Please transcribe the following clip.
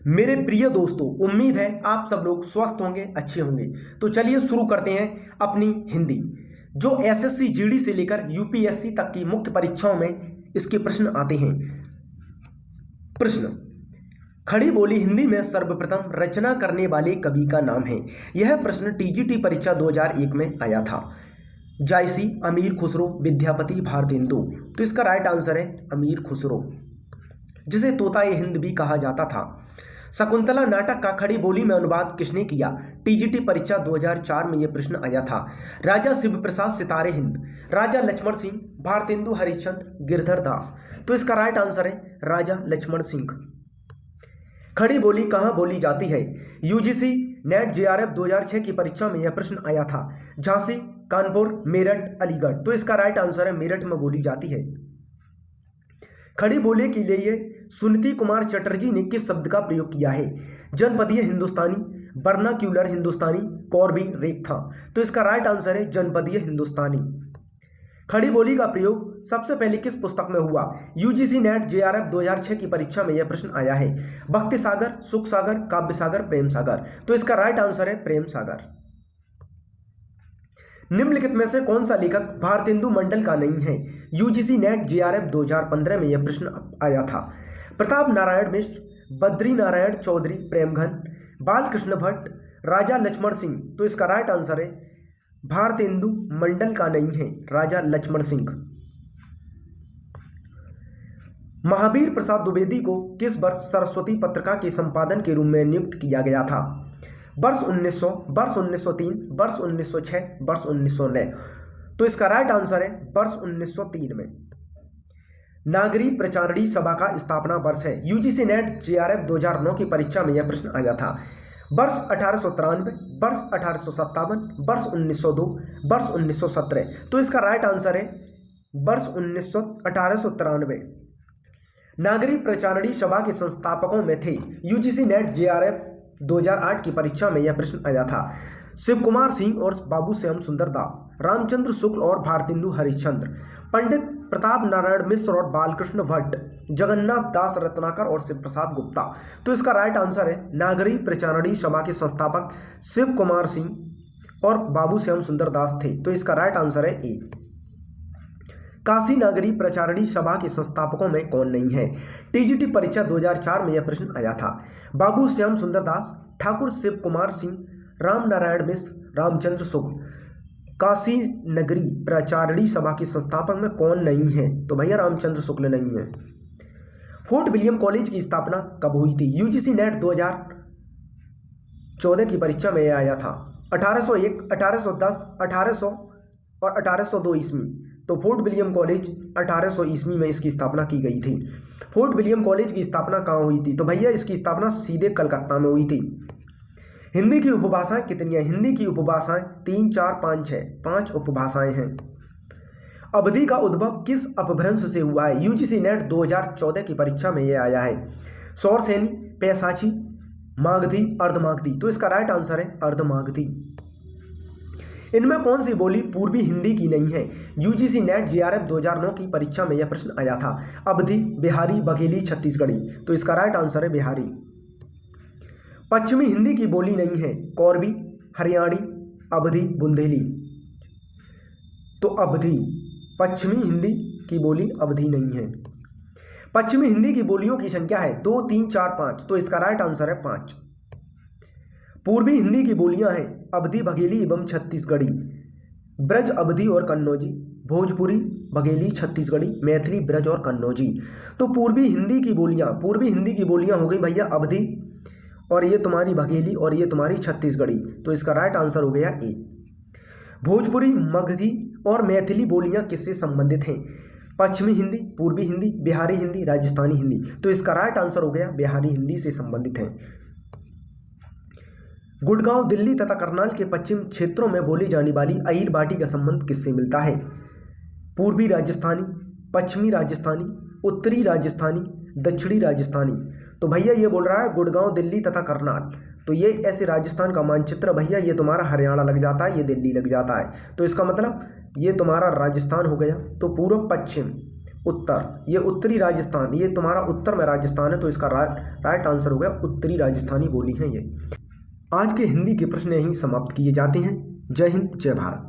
मेरे प्रिय दोस्तों, उम्मीद है आप सब लोग स्वस्थ होंगे, अच्छे होंगे। तो चलिए शुरू करते हैं अपनी हिंदी। जो एसएससी जीडी से लेकर यूपीएससी तक की मुख्य परीक्षाओं में इसके प्रश्न आते हैं। प्रश्न, खड़ी बोली हिंदी में सर्वप्रथम रचना करने वाले कवि का नाम है। यह प्रश्न टीजीटी परीक्षा 2001 में आया था। जायसी, अमीर खुसरो, विद्यापति, भारतेंदु। तो इसका राइट आंसर है अमीर खुसरो, जिसे तोता-ए हिंद भी कहा जाता था। शकुंतला नाटक का खड़ी बोली में अनुवाद किसने किया? टीजीटी परीक्षा 2004 में यह प्रश्न आया था। राजा शिव प्रसाद, सितारे हिंद, राजा लक्ष्मण सिंह, भारतेंदु हरिश्चंद्र, गिरधर दास। तो इसका राइट आंसर है राजा लक्ष्मण सिंह। खड़ी बोली कहाँ बोली जाती है? यूजीसी नेट जेआरएफ 2006 की परीक्षा में यह प्रश्न आया था। झांसी, कानपुर, मेरठ, अलीगढ़। तो इसका राइट आंसर है मेरठ में बोली जाती है। खड़ी बोली के लिए सुनीति कुमार चटर्जी ने किस शब्द का प्रयोग किया है? जनपदीय हिंदुस्तानी, वर्नाक्यूलर हिंदुस्तानी, कौरवी, रेखा। तो इसका राइट आंसर है जनपदीय हिंदुस्तानी। खड़ी बोली का प्रयोग सबसे पहले किस पुस्तक में हुआ? यूजीसी नेट जेआरएफ 2006 की परीक्षा में यह प्रश्न आया है। भक्ति सागर, सुख सागर, काव्य सागर, प्रेम सागर। तो इसका राइट आंसर है प्रेम सागर। निम्नलिखित में से कौन सा लेखक भारतेंदु मंडल का नहीं है? यूजीसी नेट जेआरएफ 2015 में यह प्रश्न आया था। प्रताप नारायण मिश्र, बद्री नारायण चौधरी, प्रेमघन, बालकृष्ण भट्ट, राजा लक्ष्मण सिंह। तो इसका राइट आंसर है भारतेंदु मंडल का नहीं है, राजा लक्ष्मण सिंह। महावीर प्रसाद द्विवेदी को किस वर्ष सरस्वती पत्रिका के संपादन के रूप में नियुक्त किया गया था? वर्ष 1900, वर्ष 1903, वर्ष 1906, वर्ष 1909। तो इसका राइट आंसर है वर्ष 1903 में। नागरी प्रचारणी सभा का स्थापना वर्ष है। यूजीसी नेट जेआरएफ 2009 की परीक्षा में यह प्रश्न आया था। वर्ष 1893, वर्ष 1857, वर्ष 1902, वर्ष 1917। तो इसका राइट आंसर है वर्ष 1893। नागरी प्रचारणी सभा के संस्थापकों में थे। यूजीसी नेट जेआरएफ 2008 की परीक्षा में यह प्रश्न आया था। शिव कुमार सिंह और बाबू श्याम सुंदर दास, रामचंद्र शुक्ल और भारतेंदु हरिश्चंद्र, पंडित प्रताप नारायण मिश्र और बालकृष्ण भट्ट, जगन्नाथ दास रत्नाकर और शिव प्रसाद गुप्ता। तो इसका राइट आंसर है नागरी प्रचारणी सभा के संस्थापक शिव कुमार सिंह और बाबू श्याम सुंदर दास थे। तो इसका राइट आंसर है ए। काशी नागरी प्रचारणी सभा के संस्थापकों में कौन नहीं है? टीजीटी परीक्षा 2004 में यह प्रश्न आया था। बाबू श्याम सुंदर दास, ठाकुर शिव कुमार सिंह, राम नारायण मिश्र, रामचंद्र शुक्ल। काशी नगरी प्रचारणी सभा के संस्थापक में कौन नहीं है? तो भैया रामचंद्र शुक्ल नहीं है। फोर्ट विलियम कॉलेज की स्थापना कब हुई थी? यूजीसी नेट 2014 की परीक्षा में यह आया था। 1801, 1810, 1800 और 1802 ईस्वी। तो फोर्ट विलियम कॉलेज 1800 ईस्वी में इसकी स्थापना की गई थी। फोर्ट विलियम कॉलेज की स्थापना कहाँ हुई थी? तो भैया इसकी स्थापना सीधे कलकत्ता में हुई थी। हिंदी की उपभाषाएं कितनी हैं? हिंदी की उपभाषाएं 3, 4, 5 है, 5 उपभाषाएं हैं। अवधि का उद्भव किस अपभ्रंश से हुआ है? यूजीसी नेट 2014 की परीक्षा में यह आया है। सौरसेनी, पैसाची, मागधी, अर्धमागधी। तो इसका राइट आंसर है अर्धमागधी। इनमें कौन सी बोली पूर्वी हिंदी की नहीं है? यूजीसी नेट जेआरएफ 2009 की परीक्षा में यह प्रश्न आया था। अवधी, बिहारी, बघेली, छत्तीसगढ़ी। तो इसका राइट आंसर है बिहारी। पश्चिमी हिंदी की बोली नहीं है। कौरवी, हरियाणी, अवधी, बुंदेली। तो अवधी। पश्चिमी हिंदी की बोली अवधी नहीं है। पश्चिमी हिंदी की बोलियों की संख्या है 2, 3, 4, 5। तो इसका राइट आंसर है 5। पूर्वी हिंदी की बोलियां हैं अवधी, बघेली एवं छत्तीसगढ़ी, ब्रज, अवधी और कन्नौजी, भोजपुरी, बघेली, छत्तीसगढ़ी, मैथिली, ब्रज और कन्नौजी। तो पूर्वी हिंदी की बोलियां हो गई भैया अवधी, और ये तुम्हारी बघेली, और ये तुम्हारी छत्तीसगढ़ी। तो इसका राइट आंसर हो गया ए। भोजपुरी, मगधी और मैथिली बोलियां किससे संबंधित हैं? पश्चिमी हिंदी, पूर्वी हिंदी, बिहारी हिंदी, राजस्थानी हिंदी। तो इसका राइट आंसर हो गया बिहारी हिंदी से संबंधित है। गुड़गांव, दिल्ली तथा करनाल के पश्चिम क्षेत्रों में बोली जाने वाली अहीर बाटी का संबंध किससे मिलता है? पूर्वी राजस्थानी, पश्चिमी राजस्थानी, उत्तरी राजस्थानी, दक्षिणी राजस्थानी। तो भैया ये बोल रहा है गुड़गांव, दिल्ली तथा करनाल। तो ये ऐसे राजस्थान का मानचित्र भैया, ये तुम्हारा हरियाणा लग जाता है, ये दिल्ली लग जाता है। तो इसका मतलब ये तुम्हारा राजस्थान हो गया। तो पूर्व पश्चिम, उत्तर, ये उत्तरी राजस्थान, ये तुम्हारा उत्तर में राजस्थान है, तो इसका राइट आंसर हो गया उत्तरी राजस्थानी बोली है ये। आज के हिंदी के प्रश्न यहीं समाप्त किए जाते हैं। जय हिंद, जय भारत।